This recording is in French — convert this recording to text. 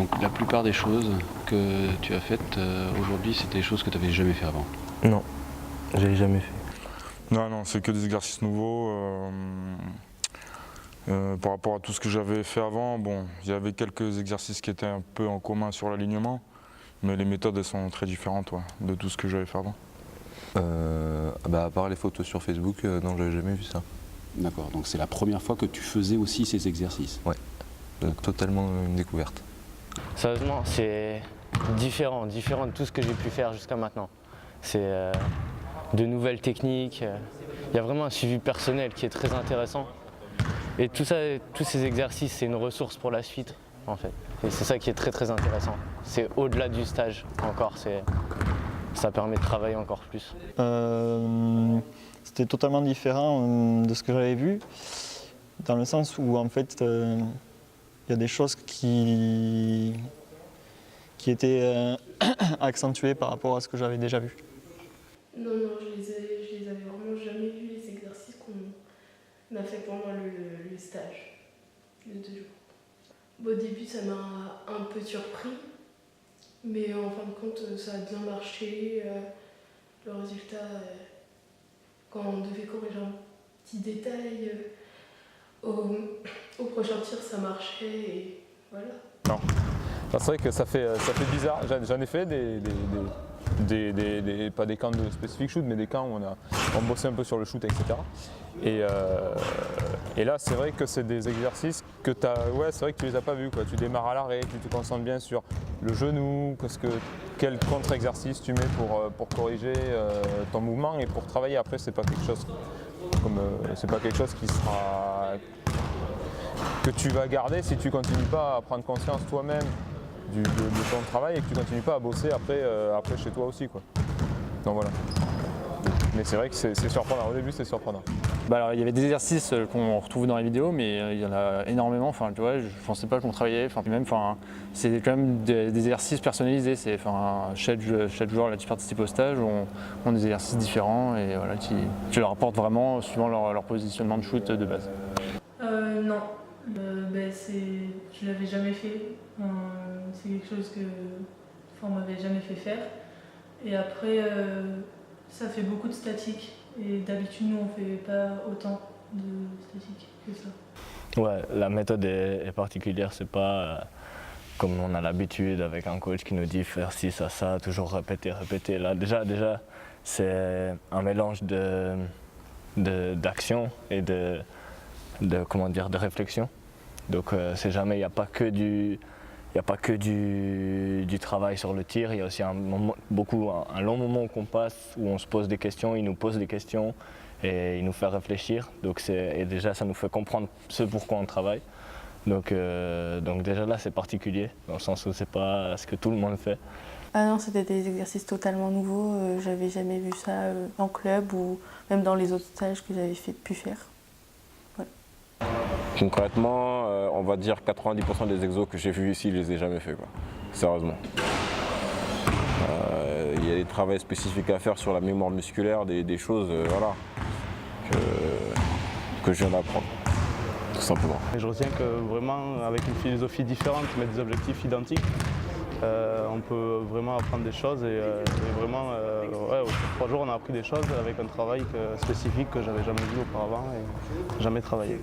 Donc la plupart des choses que tu as faites aujourd'hui, c'était des choses que tu n'avais jamais fait avant? Non, j'avais jamais fait. Non, c'est que des exercices nouveaux. Par rapport à tout ce que j'avais fait avant, bon, il y avait quelques exercices qui étaient un peu en commun sur l'alignement, mais les méthodes elles sont très différentes de tout ce que j'avais fait avant. À part les photos sur Facebook, non, j'avais jamais vu ça. D'accord, donc c'est la première fois que tu faisais aussi ces exercices? Ouais, totalement une découverte. Sérieusement, c'est différent de tout ce que j'ai pu faire jusqu'à maintenant. C'est de nouvelles techniques, il y a vraiment un suivi personnel qui est très intéressant. Et tout ça, tous ces exercices, c'est une ressource pour la suite, en fait. Et c'est ça qui est très intéressant. C'est au-delà du stage encore, ça permet de travailler encore plus. C'était totalement différent de ce que j'avais vu, dans le sens où en fait il y a des choses qui étaient accentuées par rapport à ce que j'avais déjà vu. Non, je les avais vraiment jamais vus, les exercices qu'on a fait pendant le stage de 2 jours. Au début, ça m'a un peu surpris, mais en fin de compte, ça a bien marché. Le résultat, quand on devait corriger un petit détail, au prochain tir, ça marchait et voilà. Non. C'est vrai que ça fait bizarre. J'en ai fait pas des camps de spécifique shoot, mais des camps où on bossait un peu sur le shoot, etc. Et là, c'est vrai que c'est des exercices que c'est vrai que tu les as pas vus, quoi. Tu démarres à l'arrêt, tu te concentres bien sur le genou, quel contre-exercice tu mets pour corriger ton mouvement et pour travailler. Après, c'est pas quelque chose qui sera que tu vas garder si tu continues pas à prendre conscience toi-même de ton travail et que tu continues pas à bosser après chez toi aussi, quoi. Donc voilà. Mais c'est vrai que c'est surprenant, au début c'est surprenant. Alors, il y avait des exercices qu'on retrouve dans les vidéos, mais il y en a énormément. Enfin, tu vois, je ne pensais pas qu'on travaillait. C'est quand même des exercices personnalisés. Chaque joueur là, qui participe au stage ont des exercices différents et voilà, qui leur apportent vraiment suivant leur positionnement de shoot de base. Non, je l'avais jamais fait. C'est quelque chose que on m'avait jamais fait faire. Et après, ça fait beaucoup de statique. Et d'habitude, nous, on fait pas autant de statique que ça. Ouais, la méthode est particulière, c'est pas comme on a l'habitude avec un coach qui nous dit faire ci, ça, toujours répéter. Là, déjà, c'est un mélange d'action et de réflexion. Donc, c'est jamais, il n'y a pas que du travail sur le tir, il y a aussi un long moment qu'on passe où on se pose des questions, il nous pose des questions et il nous fait réfléchir. Et déjà ça nous fait comprendre ce pourquoi on travaille. Donc déjà là c'est particulier, dans le sens où c'est pas ce que tout le monde fait. Ah non, c'était des exercices totalement nouveaux, j'avais jamais vu ça en club ou même dans les autres stages que j'avais pu faire. Ouais. Concrètement, on va dire 90% des exos que j'ai vus ici, je les ai jamais fait, quoi. Sérieusement. Il y a des travaux spécifiques à faire sur la mémoire musculaire, des choses voilà, que je viens d'apprendre, tout simplement. Et je retiens que vraiment, avec une philosophie différente, mais des objectifs identiques, on peut vraiment apprendre des choses et vraiment, au 3 jours, on a appris des choses avec un travail spécifique que j'avais jamais vu auparavant et jamais travaillé.